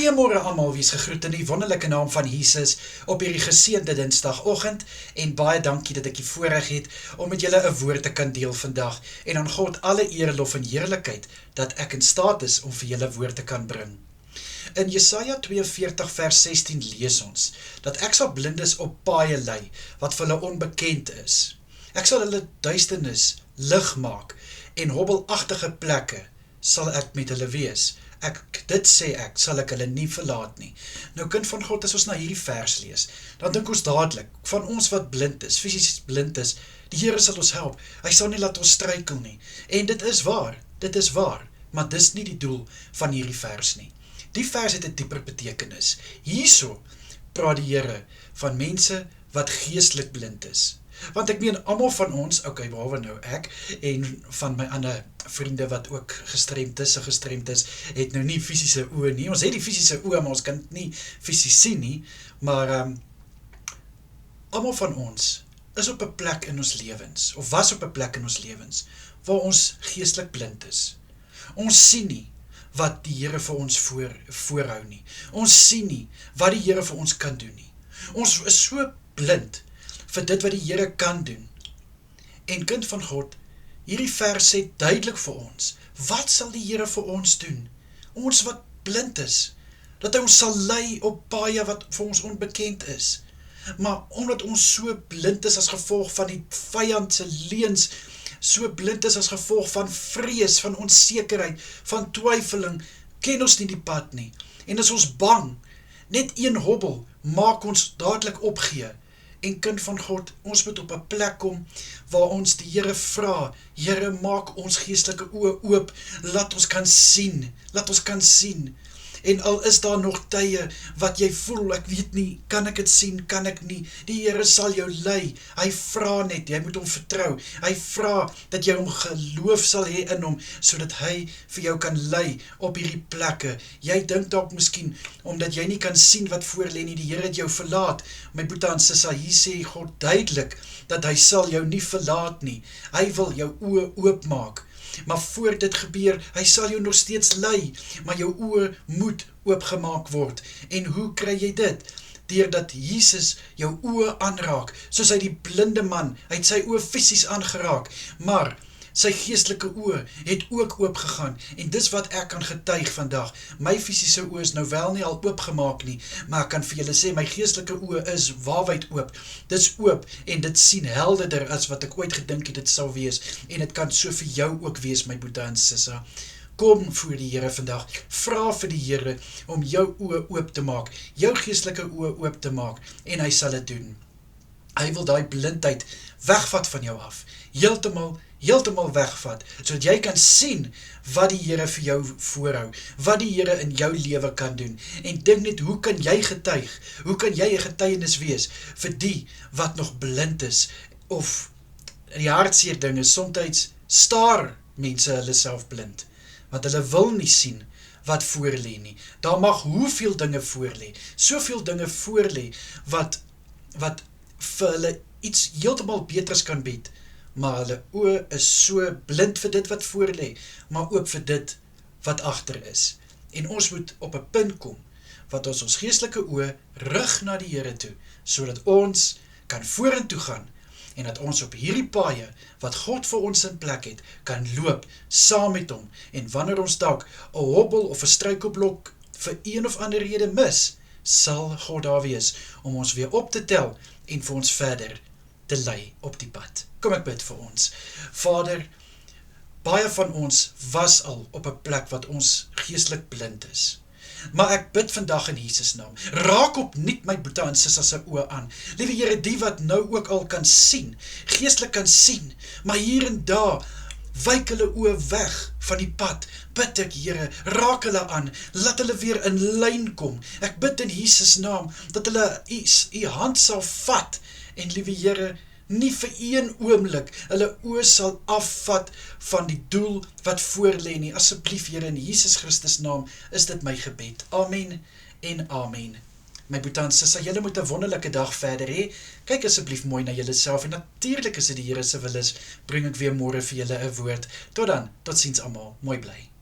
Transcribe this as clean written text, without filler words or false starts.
Goeiemôre almal, wees gegroet in die wonderlike naam van Jesus op hierdie geseënde Dinsdagoggend en baie dankie dat ek die voorreg het om met julle 'n woord te kan deel vandag en aan God alle eer, lof en heerlikheid dat ek in staat is om vir julle woord te kan bring. In Jesaja 42 vers 16 lees ons dat ek sal blindes op paaie lei wat vir hulle onbekend is. Ek sal hulle duisternis lig maak en hobbelagtige plekke sal ek met hulle wees. Dit sê ek, sal ek hulle nie verlaat nie. Nou kind van God, as ons na hierdie vers lees, dan dink ons dadelik, van ons wat blind is, fisies blind is, die Here sal ons help, hy sal nie laat ons struikel nie. En dit is waar, maar dis nie die doel van hierdie vers nie. Die vers het 'n dieper betekenis. Hierso praat die Here van mense wat geestelik blind is. Want ek meen, almal van ons, behalwe nou ek, en van my ander vriende wat ook gestremd is, het nou nie fisiese oë nie. Ons het die fisiese oë, maar ons kan dit nie fisies sien nie. Maar almal van ons is op 'n plek in ons lewens, of was op 'n plek in ons lewens, waar ons geestelik blind is. Ons sien nie wat die Here vir ons voorhou nie. Ons sien nie wat die Here vir ons kan doen nie. Ons is so blind vir dit wat die Here kan doen. En kind van God, hierdie vers sê duidelik vir ons, wat sal die Here vir ons doen? Ons wat blind is, dat hy ons sal lei op paaie wat vir ons onbekend is. Maar omdat ons so blind is as gevolg van die vyand se leuns, so blind is as gevolg van vrees, van onsekerheid, van twyfeling, ken ons nie die pad nie. En is ons bang, net een hobbel maak ons dadelik opgee. En kind van God, ons moet op 'n plek kom waar ons die Here vra, Here, maak ons geestelike oë oop, laat ons kan sien. En al is daar nog tye wat jy voel, ek weet nie, kan ek het sien, kan ek nie, die Here sal jou lei, hy vra net, jy moet hom vertrou, hy vra dat jy hom geloof sal hê in hom, sodat hy vir jou kan lei op hierdie plekke. Jy dink dalk miskien, omdat jy nie kan sien wat voor lê nie, die Here het jou verlaat. My boetie en sissa, hier sê God duidelik, dat hy sal jou nie verlaat nie, hy wil jou oë oopmaak. Maar voor dit gebeur, hy sal jou nog steeds lei, maar jou oë moet oopgemaak word. En hoe kry jy dit? Deurdat Jesus jou oë aanraak, soos hy die blinde man, hy het sy oë fisies aangeraak, maar sy geestelike oë het ook oopgegaan, en dis wat ek kan getuig vandag. My fisiese oë is nou wel nie al oopgemaak nie, maar ek kan vir julle sê, my geestelike oë is waarwyd oop. Dis oop, en dit sien helderder as wat ek ooit gedink het dit sal wees, en dit kan so vir jou ook wees, my boetie en sissa. Kom voor die Here vandag, vra vir die Here om jou oë oop te maak, jou geestelike oë oop te maak, en hy sal dit doen. Hy wil daai blindheid wegvat van jou af, heeltemal wegvat, sodat jy kan sien wat die Here vir jou voorhou, wat die Here in jou lewe kan doen, en dink net, hoe kan jy getuig, hoe kan jy 'n getuienis wees, vir die wat nog blind is, of die hartseer ding is, soms staar mense hulle self blind, want hulle wil nie sien wat voorlê nie. Daar mag hoeveel dinge voorlê, soveel dinge voorlê, wat vir hulle iets heeltemal beters kan bied, maar hulle oë is so blind vir dit wat voorlê, maar ook vir dit wat agter is. En ons moet op 'n punt kom, wat ons geestelike oë rig na die Here toe, sodat ons kan vorentoe gaan, en dat ons op hierdie paaie, wat God vir ons in plek het, kan loop, saam met hom, en wanneer ons dalk 'n hobbel of 'n struikelblok vir een of ander rede mis, sal God daar wees, om ons weer op te tel, en vir ons verder te lei op die pad. Kom ek bid vir ons. Vader, baie van ons was al op 'n plek wat ons geestelik blind is. Maar ek bid vandag in Jesus naam, raak opnuut my boetie en sissa se oë aan. Liewe Here, die wat nou ook al kan sien, geestelik kan sien, maar hier en daar wyk hulle oë weg van die pad. Bid ek, Here, raak hulle aan, laat hulle weer in lyn kom. Ek bid in Jesus naam, dat hulle u hand sal vat, en liewe Here, nie vir een oomblik hulle oë sal afvat van die doel wat voorlê nie. Asseblief, Here, in Jesus Christus naam is dit my gebed. Amen en amen. My boetie en sissa, julle moet 'n wonderlike dag verder hê. Kyk asseblief mooi na julle self, en natuurlik as dit die Here se wil is, bring ek weer môre vir julle 'n woord. Tot dan, totsiens almal, mooi bly.